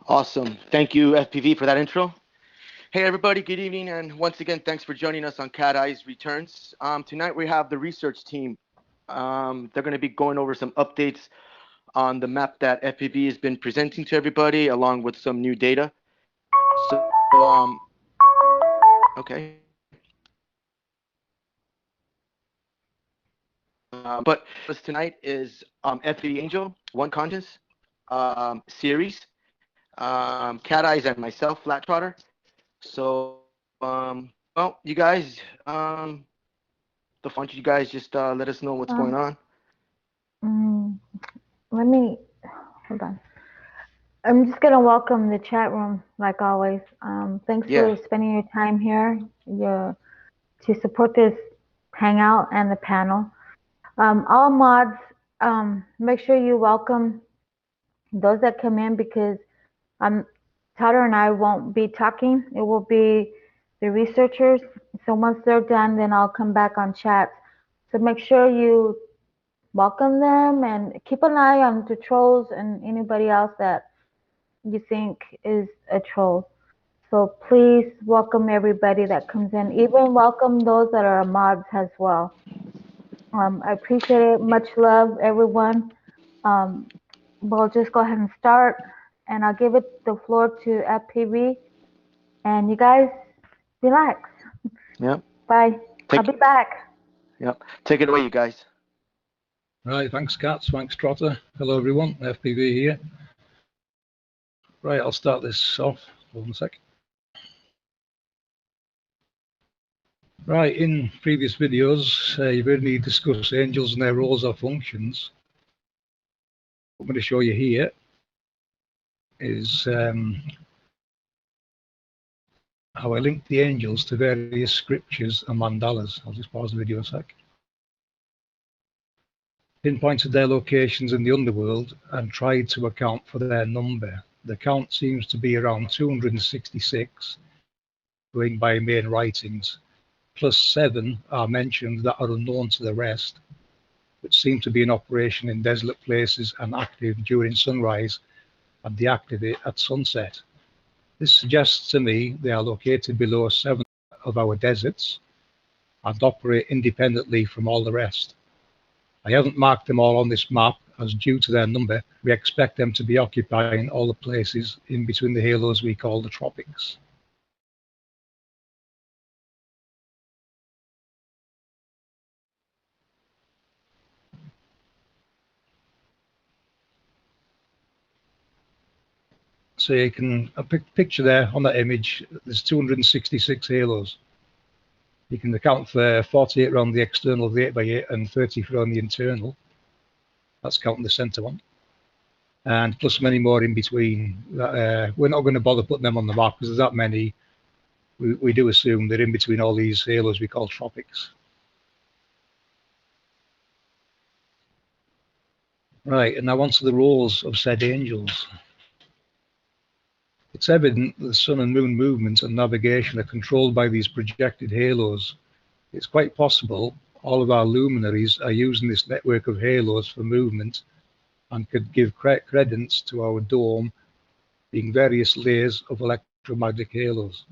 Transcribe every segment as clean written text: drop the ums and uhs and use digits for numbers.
Awesome. Thank you, FPV, for that intro. Hey, everybody. Good evening, and once again, thanks for joining us on Cat Eyes Returns. Tonight we have the research team. They're going to be going over some updates on the map that FPV has been presenting to everybody, along with some new data. So, okay. But tonight is FPV Angel One Conscious series. Cat Eyes and myself, Flat Trotter. So, well, you guys, the fun, you guys just let us know what's going Um, on. mm, Let me hold on. I'm just gonna welcome the chat room like always. Thanks Yeah. for spending your time here to support this hangout and the panel. All mods, make sure you welcome those that come in because um, Tyler and I won't be talking. It will be the researchers. So once they're done, then I'll come back on chat. So make sure you welcome them and keep an eye on the trolls and anybody else that you think is a troll. So please welcome everybody that comes in, even welcome those that are mods as well. I appreciate it. Much love, everyone. Um, we'll just go ahead and start, and I'll give it the floor to FPV, and you guys relax. Yep. Bye. I'll Take. be back. Yep. Take it away, you guys. Right, thanks Cats, thanks Trotter. Hello everyone, FPV here. Right, I'll start this off. Hold on a sec. Right, in previous videos, you've heard me discuss angels and their roles or functions. What I'm going to show you here is how I link the angels to various scriptures and mandalas. I'll just pause the video a sec. Pinpointed their locations in the underworld and tried to account for their number. The count seems to be around 266, going by main writings, plus 7 are mentioned that are unknown to the rest, which seem to be in operation in desolate places and active during sunrise and deactivate at sunset. This suggests to me they are located below 7 of our deserts and operate independently from all the rest. I haven't marked them all on this map as due to their number, we expect them to be occupying all the places in between the halos we call the tropics. So you can picture there on that image, there's 266 halos. You can account for 48 around the external of the 8x8 and 34 on the internal. That's counting the center one. And plus many more in between. We're not going to bother putting them on the map because there's that many. We do assume they're in between all these halos we call tropics. Right, and now on to the roles of said angels. It's evident that the sun and moon movement and navigation are controlled by these projected halos. It's quite possible all of our luminaries are using this network of halos for movement and could give credence to our dome being various layers of electromagnetic halos.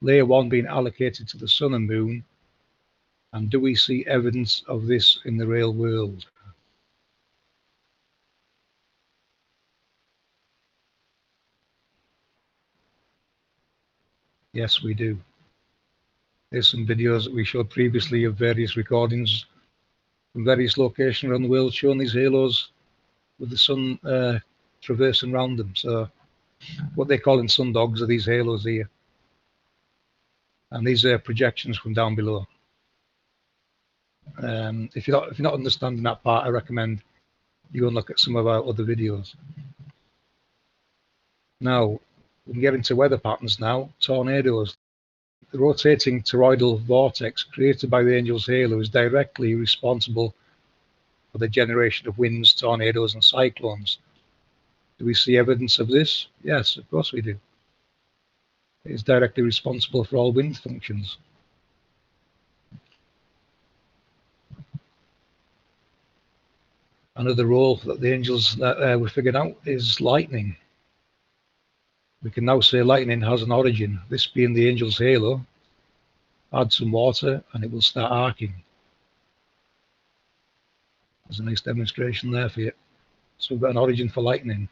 Layer 1 being allocated to the sun and moon, and do we see evidence of this in the real world? Yes, we do. There's some videos that we showed previously of various recordings from various locations around the world showing these halos with the sun traversing around them. So what they're calling sun dogs are these halos here. And these are projections from down below. If you're not understanding that part, I recommend you go and look at some of our other videos. Now, we can get into weather patterns now. Tornadoes. The rotating toroidal vortex created by the angel's halo is directly responsible for the generation of winds, tornadoes, and cyclones. Do we see evidence of this? Yes, of course we do. It is directly responsible for all wind functions. Another role that the angels that we figured out is lightning. We can now say lightning has an origin, this being the angel's halo. Add some water and it will start arcing. There's a nice demonstration there for you. So we've got an origin for lightning.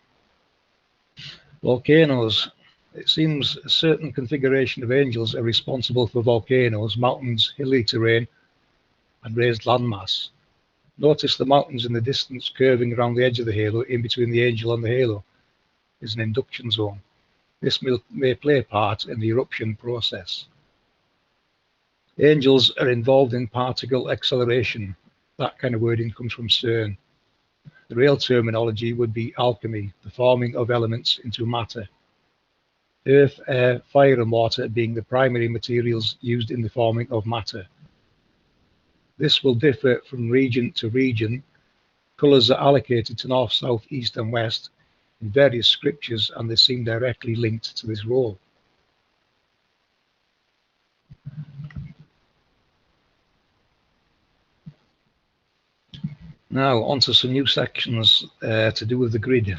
Volcanoes. It seems a certain configuration of angels are responsible for volcanoes, mountains, hilly terrain, and raised landmass. Notice the mountains in the distance curving around the edge of the halo in between the angel and the halo is an induction zone. This may play a part in the eruption process. Angels are involved in particle acceleration. That kind of wording comes from CERN. The real terminology would be alchemy, the forming of elements into matter. Earth, air, fire and water being the primary materials used in the forming of matter. This will differ from region to region. Colours are allocated to north, south, east and west in various scriptures, and they seem directly linked to this role. Now onto some new sections to do with the grid.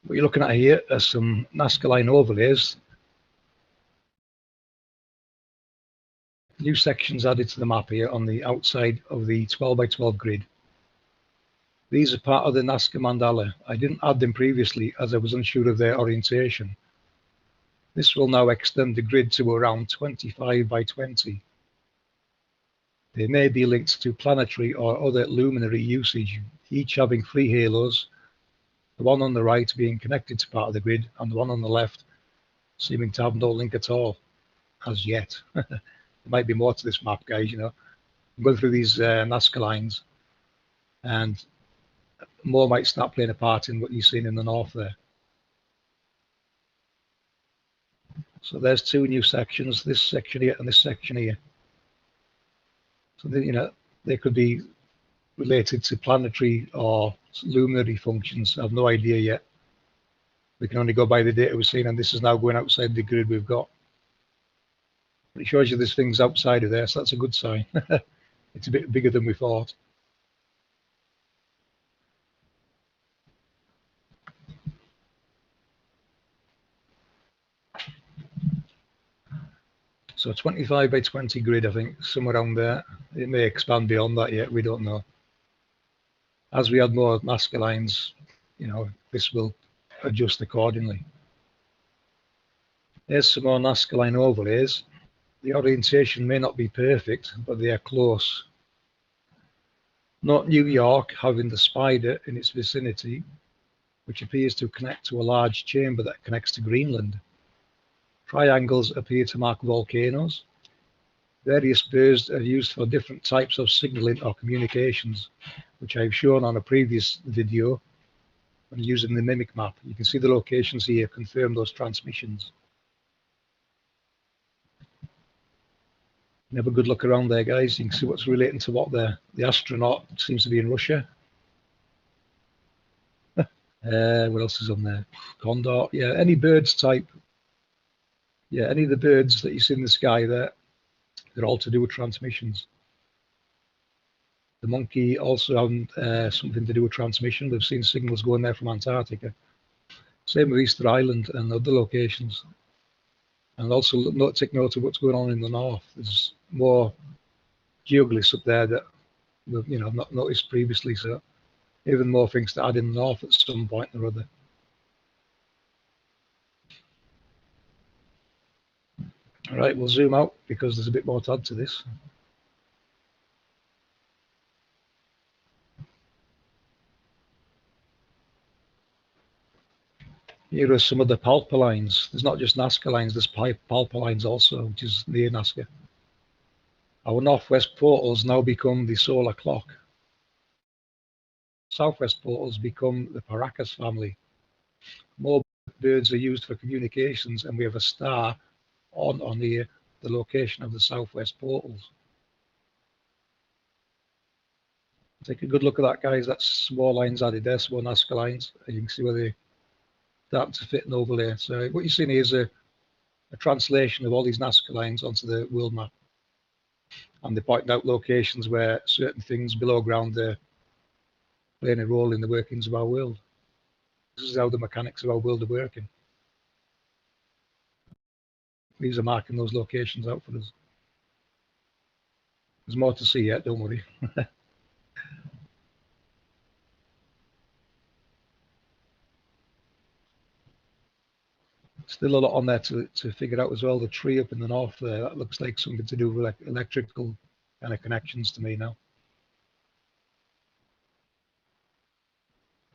What you're looking at here are some Nasca line overlays. New sections added to the map here on the outside of the 12 by 12 grid. These are part of the Nasca mandala. I didn't add them previously as I was unsure of their orientation. This will now extend the grid to around 25 by 20. They may be linked to planetary or other luminary usage, each having 3 halos, the one on the right being connected to part of the grid and the one on the left seeming to have no link at all, as yet. There might be more to this map, guys, you know. I'm going through these Nasca lines and more might start playing a part in what you've seen in the north there. So there's 2 new sections, this section here and this section here. So you know, they could be related to planetary or luminary functions. I have no idea yet. We can only go by the data we've seen, and this is now going outside the grid we've got. But it shows you there's things outside of there, so that's a good sign. It's a bit bigger than we thought. So 25 by 20 grid, I think, somewhere around there. It may expand beyond that yet, we don't know. As we add more Nasca lines, you know, this will adjust accordingly. Here's some more Nasca line overlays. The orientation may not be perfect, but they are close. Note New York having the spider in its vicinity, which appears to connect to a large chamber that connects to Greenland. Triangles appear to mark volcanoes. Various birds are used for different types of signaling or communications, which I've shown on a previous video when using the mimic map. You can see the locations here confirm those transmissions. Have a good look around there, guys. You can see what's relating to what there. The astronaut seems to be in Russia. What else is on there? Condor. Yeah, any birds type. Yeah, any of the birds that you see in the sky there, they're all to do with transmissions. The monkey also having something to do with transmission. We've seen signals going there from Antarctica. Same with Easter Island and other locations. And also take note of what's going on in the north. There's more geoglyphs up there that we've not noticed previously. So even more things to add in the north at some point or other. All right, we'll zoom out because there's a bit more to add to this. Here are some of the Palpa lines. There's not just Nasca lines, there's Palpa lines also, which is near Nasca. Our northwest portals now become the solar clock. Southwest portals become the Paracas family. More birds are used for communications, and we have a star on here, the location of the southwest portals. Take a good look at that, guys. That's some more lines added there, some more Nasca lines. You can see where they start to fit an overlay. So what you're seeing here is a translation of all these Nasca lines onto the world map. And they point out locations where certain things below ground are playing a role in the workings of our world. This is how the mechanics of our world are working. These are marking those locations out for us. There's more to see yet, don't worry. Still a lot on there to figure out as well. The tree up in the north there, that looks like something to do with electrical kind of connections to me now.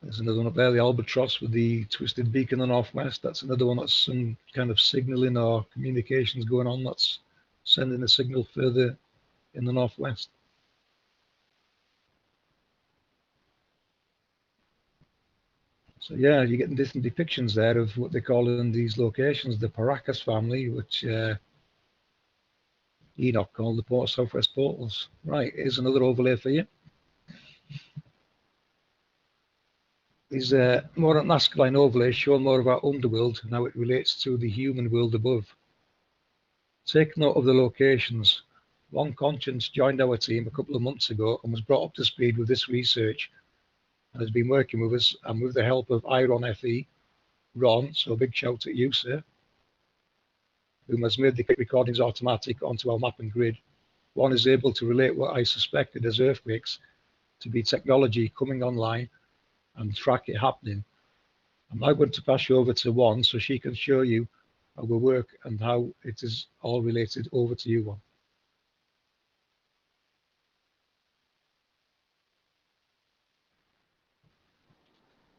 There's another one up there, the albatross with the twisted beak in the northwest. That's another one that's some kind of signaling or communications going on that's sending a signal further in the northwest. So yeah, you're getting different depictions there of what they call in these locations, the Paracas family, which Enoch called the Port Southwest Portals. Right, here's another overlay for you. These more on Nazca line overlay showing more of our underworld and how it relates to the human world above. Take note of the locations. One Conscience joined our team a couple of months ago and was brought up to speed with this research and has been working with us, and with the help of Iron FE, Ron, so a big shout at you, sir, who has made the recordings automatic onto our mapping grid. One is able to relate what I suspected as earthquakes to be technology coming online and track it happening. I'm now going to pass you over to One so she can show you how we work and how it is all related. Over to you, One.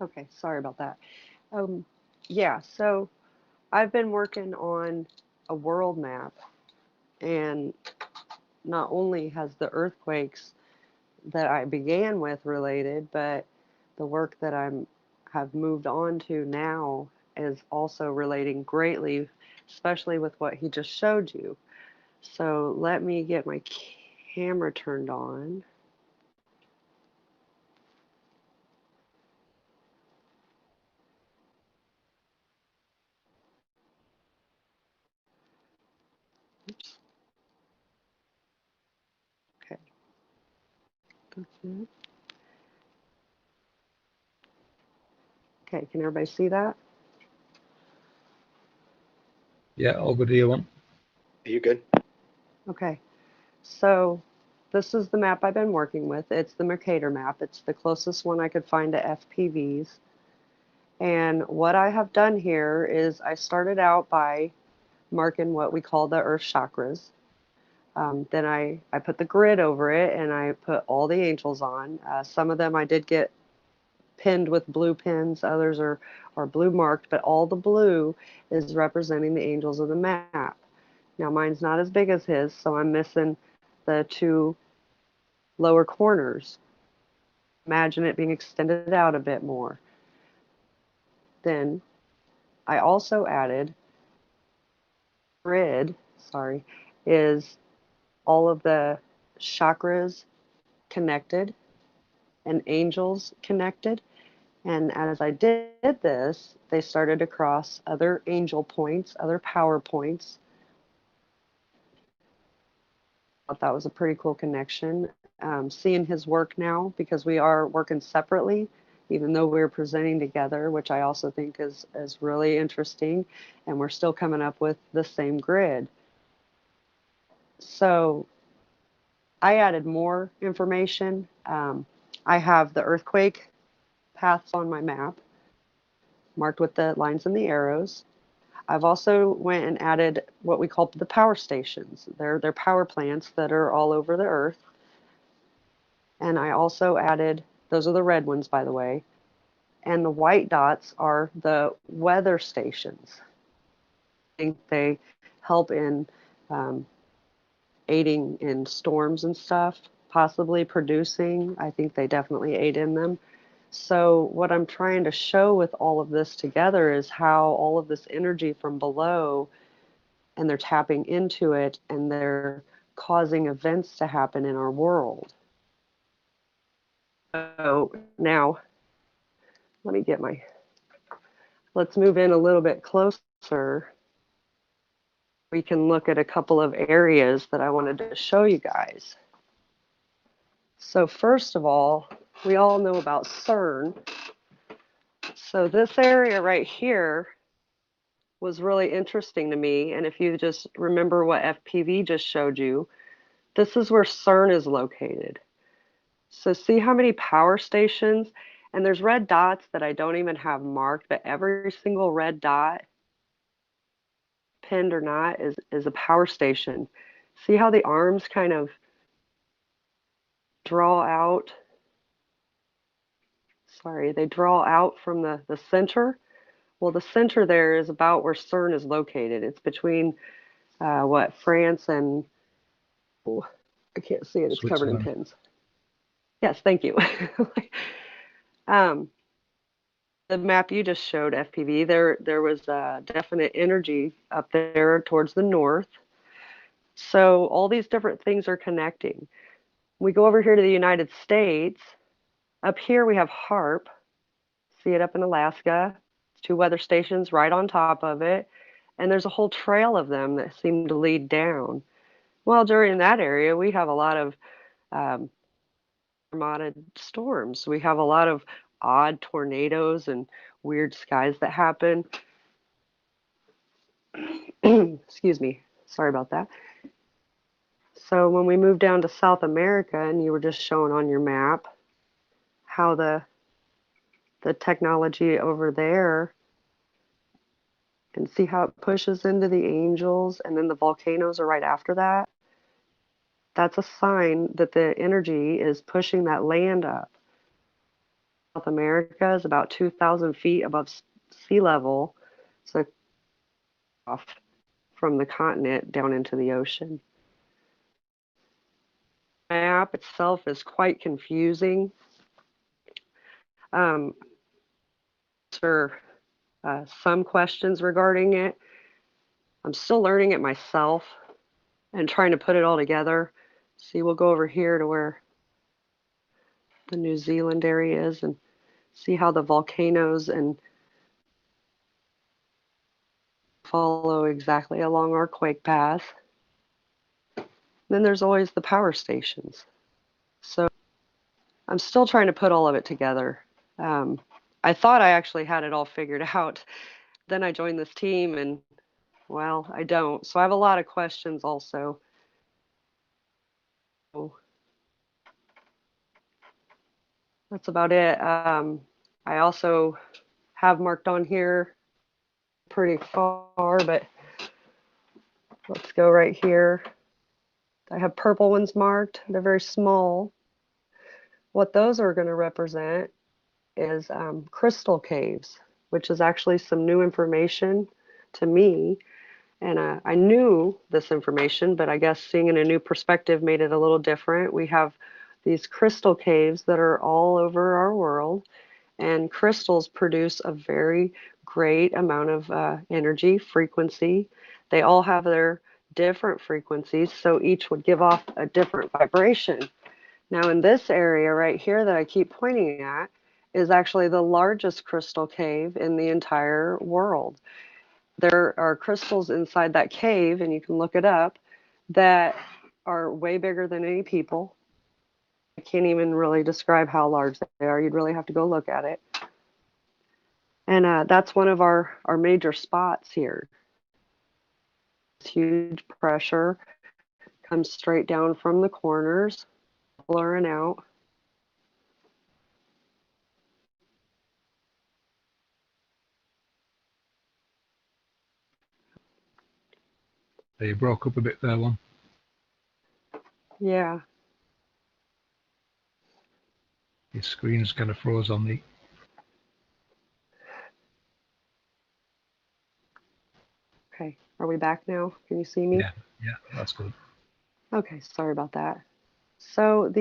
Okay, sorry about that. Yeah, so I've been working on a world map, and not only has the earthquakes that I began with related, but the work that have moved on to now is also relating greatly, especially with what he just showed you. So let me get my camera turned on. Oops. Okay. That's it. Okay, can everybody see that? Yeah, all good here, One. Are you good? Okay, so this is the map I've been working with. It's the Mercator map. It's the closest one I could find to FPVs. And what I have done here is I started out by marking what we call the earth chakras. Then I put the grid over it and I put all the angels on. Some of them I did get pinned with blue pins, others are blue marked, but all the blue is representing the angels of the map. Now mine's not as big as his, so I'm missing the two lower corners. Imagine it being extended out a bit more. Then I also added grid, is all of the chakras connected and angels connected. And as I did this, they started to cross other angel points, other power points. I thought that was a pretty cool connection. Seeing his work now, because we are working separately, even though we're presenting together, which I also think is really interesting, and we're still coming up with the same grid. So I added more information. I have the earthquake paths on my map, marked with the lines and the arrows. I've also went and added what we call the power stations. They're power plants that are all over the earth. And I also added, those are the red ones, by the way, and the white dots are the weather stations. I think they help in aiding in storms and stuff, possibly producing. I think they definitely aid in them. So what I'm trying to show with all of this together is how all of this energy from below, and they're tapping into it and they're causing events to happen in our world. So now let me get let's move in a little bit closer. We can look at a couple of areas that I wanted to show you guys. So first of all, we all know about CERN. So this area right here was really interesting to me. And if you just remember what FPV just showed you, this is where CERN is located. So see how many power stations, and there's red dots that I don't even have marked, but every single red dot, pinned or not, is a power station. See how the arms kind of draw out? Sorry, they draw out from the center. Well, the center there is about where CERN is located. It's between France and, oh, I can't see it. It's covered in Switzerland. pins. Yes, thank you. The map you just showed, FPV, there was definite energy up there towards the north. So all these different things are connecting. We go over here to the United States. Up here we have HARP. See it up in Alaska. It's 2 weather stations right on top of it. And there's a whole trail of them that seem to lead down. Well, during that area, we have a lot of armada storms. We have a lot of odd tornadoes and weird skies that happen. Excuse me. Sorry about that. So when we move down to South America, and you were just showing on your map how the technology over there, and see how it pushes into the angels, and then the volcanoes are right after that. That's a sign that the energy is pushing that land up. South America is about 2,000 feet above sea level, so off from the continent down into the ocean. The map itself is quite confusing. For some questions regarding it. I'm still learning it myself and trying to put it all together. See, we'll go over here to where the New Zealand area is and see how the volcanoes and follow exactly along our quake path. Then there's always the power stations. So I'm still trying to put all of it together. I thought I actually had it all figured out. Then I joined this team and, well, I don't. So I have a lot of questions also. That's about it. I also have marked on here pretty far, but let's go right here. I have purple ones marked. They're very small. What those are going to represent is crystal caves, which is actually some new information to me. And I knew this information, but I guess seeing in a new perspective made it a little different. We have these crystal caves that are all over our world, and crystals produce a very great amount of energy, frequency. They all have their different frequencies, so each would give off a different vibration. Now in this area right here that I keep pointing at is actually the largest crystal cave in the entire world. There are crystals inside that cave, and you can look it up, that are way bigger than any people. I can't even really describe how large they are. You'd really have to go look at it. And that's one of our major spots here. This huge pressure comes straight down from the corners, blurring out. You broke up a bit there, Lon. Yeah. Your screen's kind of froze on me. Okay. Are we back now? Can you see me? Yeah, that's good. Okay, sorry about that. So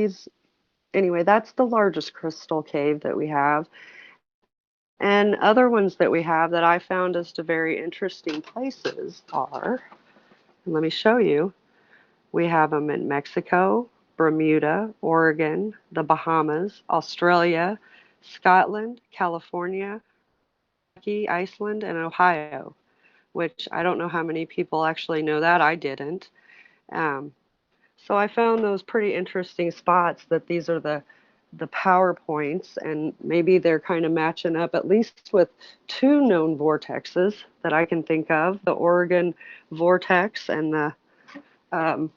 anyway, that's the largest crystal cave that we have. And other ones that we have that I found as to very interesting places are, and let me show you, we have them in Mexico, Bermuda, Oregon, the Bahamas, Australia, Scotland, California, Turkey, Iceland, and Ohio, which I don't know how many people actually know that. I didn't. So I found those pretty interesting spots, that these are the the PowerPoints, and maybe they're kind of matching up at least with two known vortexes that I can think of, the Oregon vortex and the um,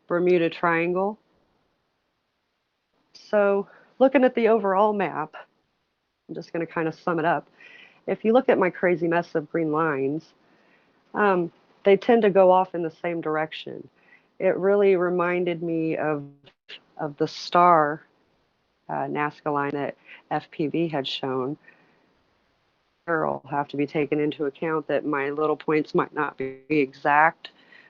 Bermuda Triangle. So looking at the overall map, I'm just going to kind of sum it up. If you look at my crazy mess of green lines, they tend to go off in the same direction. It really reminded me of the star Nazca line that FPV had shown. Will have to be taken into account that my little points might not be exact,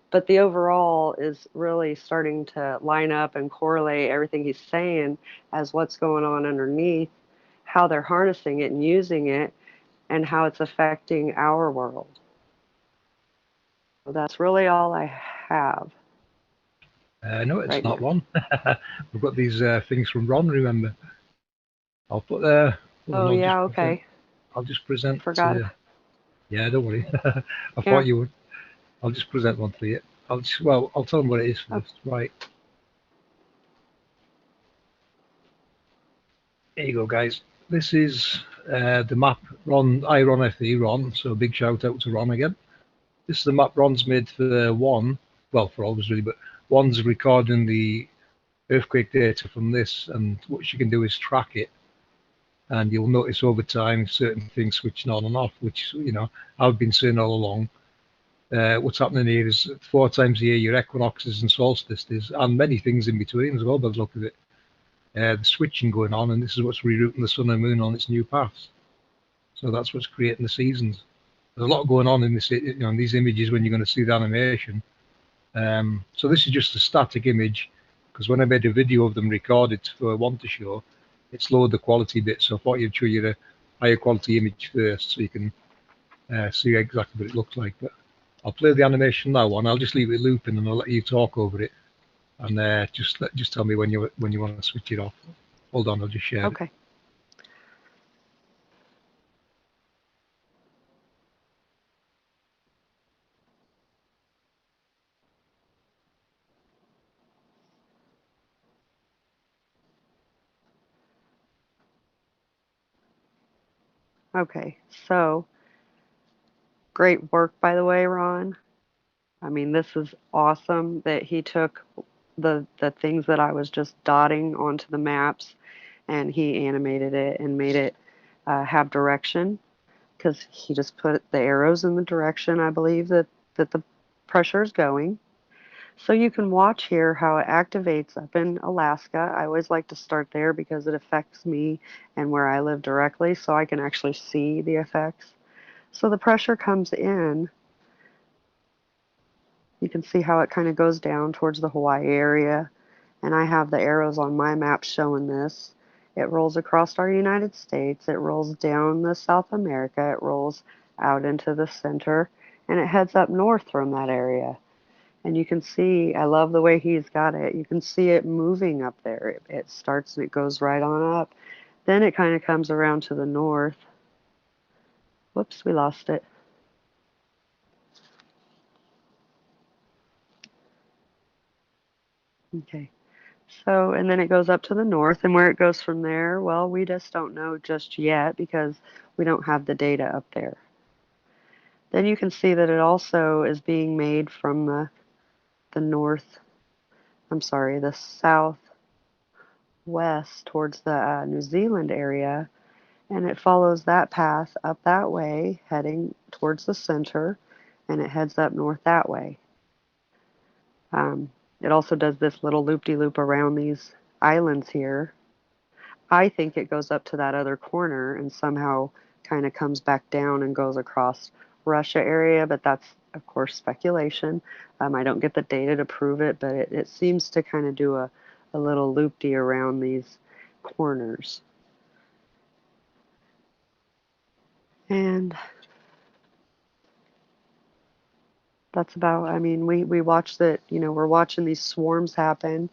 but the overall is really starting to line up and correlate everything he's saying as what's going on underneath, how they're harnessing it and using it, and how it's affecting our world. So that's really all I have. No, it's right not now. one. We've got these things from Ron, remember. I'll put Oh, yeah, okay. I'll just present. Forgot. Yeah, don't worry. I Yeah. thought you would. I'll just present one for you. I'll tell them what it is first. Right. There you go, guys. This is the map Ron, Ron FE, Ron. So big shout out to Ron again. This is the map Ron's made for one. Well, for always really, but one's recording the earthquake data from this, and what you can do is track it. And you'll notice over time certain things switching on and off, which, you know, I've been saying all along. What's happening here is 4 times a year your equinoxes and solstices, and many things in between as well by the look of it. The switching going on, and this is what's rerouting the sun and moon on its new paths. So that's what's creating the seasons. There's a lot going on in this, you know, in these images when you're going to see the animation. So this is just a static image, because when I made a video of them recorded for one to show, it's lowered the quality bit. So I thought I'd show you a higher quality image first, so you can see exactly what it looks like. But I'll play the animation now, and I'll just leave it looping, and I'll let you talk over it. And just tell me when you want to switch it off. Hold on, I'll just share it. Okay. Okay, so great work, by the way, Ron. I mean, this is awesome that he took the things that I was just dotting onto the maps, and he animated it and made it have direction, because he just put the arrows in the direction, I believe, that the pressure is going. So you can watch here how it activates up in Alaska. I always like to start there because it affects me and where I live directly, so I can actually see the effects. So the pressure comes in. You can see how it kind of goes down towards the Hawaii area. And I have the arrows on my map showing this. It rolls across our United States. It rolls down the South America. It rolls out into the center. And it heads up north from that area. And you can see, I love the way he's got it. You can see it moving up there. It starts and it goes right on up. Then it kind of comes around to the north. Whoops, we lost it. Okay. So, and then it goes up to the north, and where it goes from there, well, we just don't know just yet because we don't have the data up there. Then you can see that it also is being made from the north, I'm sorry, the southwest towards the New Zealand area, and it follows that path up that way, heading towards the center, and it heads up north that way. It also does this little loop-de-loop around these islands here. I think it goes up to that other corner and somehow kind of comes back down and goes across Russia area, but that's, of course, speculation. I don't get the data to prove it, but it seems to kind of do a little loop-de around these corners. And that's about, I mean, we watch that, you know, we're watching these swarms happen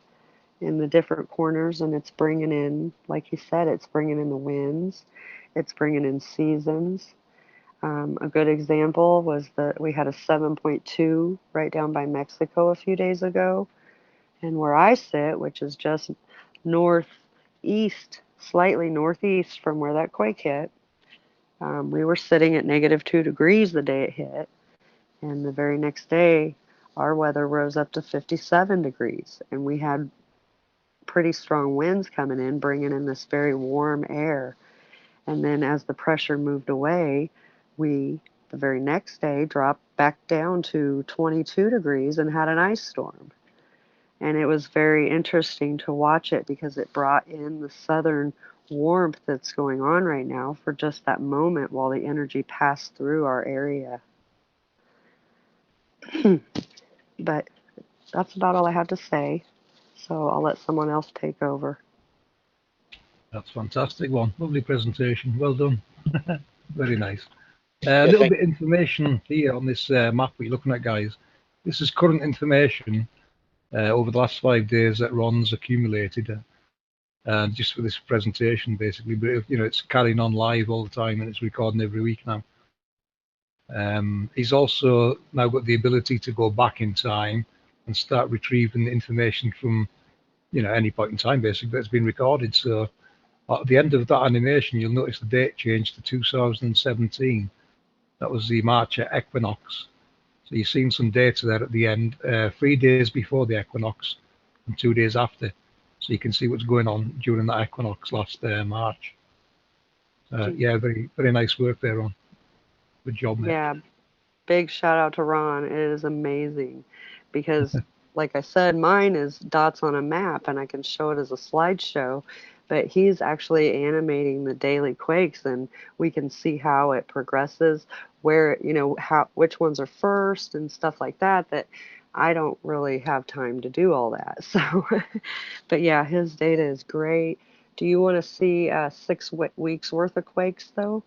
in the different corners, and it's bringing in, like he said, it's bringing in the winds, it's bringing in seasons. A good example was that we had a 7.2 right down by Mexico a few days ago, and where I sit, which is just northeast east, slightly northeast from where that quake hit. We were sitting at -2 degrees the day it hit, and the very next day, our weather rose up to 57 degrees, and we had pretty strong winds coming in, bringing in this very warm air. And then as the pressure moved away, we, the very next day, dropped back down to 22 degrees and had an ice storm. And it was very interesting to watch it because it brought in the southern warmth that's going on right now for just that moment while the energy passed through our area. But that's about all I had to say. So I'll let someone else take over. That's fantastic one. Lovely presentation. Well done. Very nice. Yeah, A little bit of information here on this map we're looking at, guys. This is current information over the last 5 days that Ron's accumulated, just for this presentation, basically. But you know, it's carrying on live all the time, and it's recording every week now. He's also now got the ability to go back in time and start retrieving the information from, you know, any point in time, basically, that's been recorded. So at the end of that animation, you'll notice the date changed to 2017. That was the March equinox. So you've seen some data there at the end, 3 days before the equinox and 2 days after. So you can see what's going on during that equinox last March. Yeah, very, very nice work there, Ron. Good job, mate. Yeah, big shout out to Ron. It is amazing because, like I said, mine is dots on a map and I can show it as a slideshow, but he's actually animating the daily quakes and we can see how it progresses, where, you know, which ones are first and stuff like that, that I don't really have time to do all that. So, but yeah, his data is great. Do you want to see 6 weeks worth of quakes though?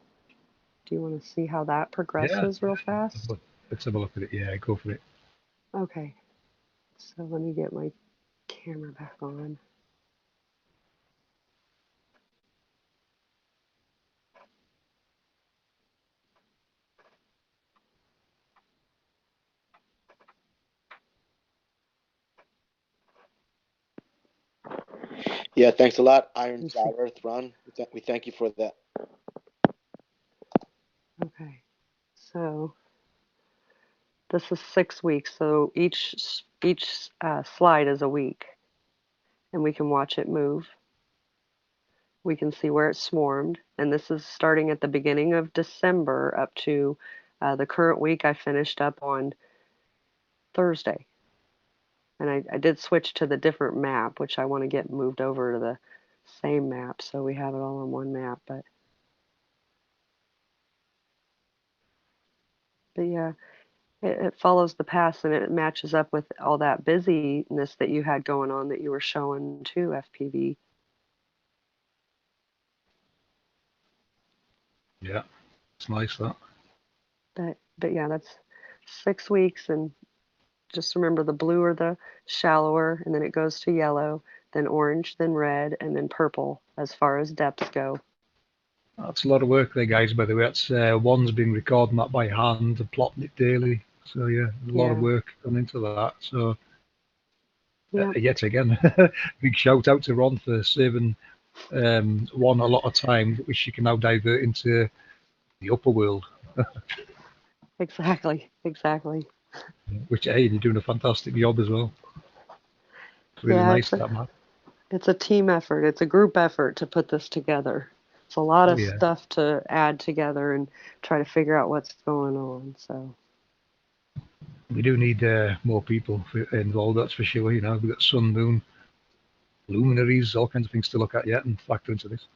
Do you want to see how that progresses real fast? Let's have a look at it. Yeah, go for it. Okay. So let me get my camera back on. Yeah, thanks a lot, Iron Flat Earth, Ron. We thank you for that. Okay. So this is 6 weeks. So each slide is a week, and we can watch it move. We can see where it swarmed, and this is starting at the beginning of December up to the current week. I finished up on Thursday, and I did switch to the different map, which I want to get moved over to the same map so we have it all on one map. But yeah, it follows the past and it matches up with all that busyness that you had going on that you were showing too, FPV. Yeah, it's nice that. But yeah, that's 6 weeks, and just remember the blue are the shallower, and then it goes to yellow, then orange, then red, and then purple as far as depths go. That's a lot of work there, guys, by the way. That's one's been recording that by hand and plotting it daily. So yeah, a lot of work gone into that. So yet again, big shout out to Ron for saving one a lot of time, which she can now divert into the upper world. Exactly. Which, hey, you're doing a fantastic job as well. It's really nice, that map. It's a team effort. It's a group effort to put this together. It's a lot of stuff to add together and try to figure out what's going on. So we do need more people involved, that's for sure. You know, we've got sun, moon, luminaries, all kinds of things to look at yet and factor into this.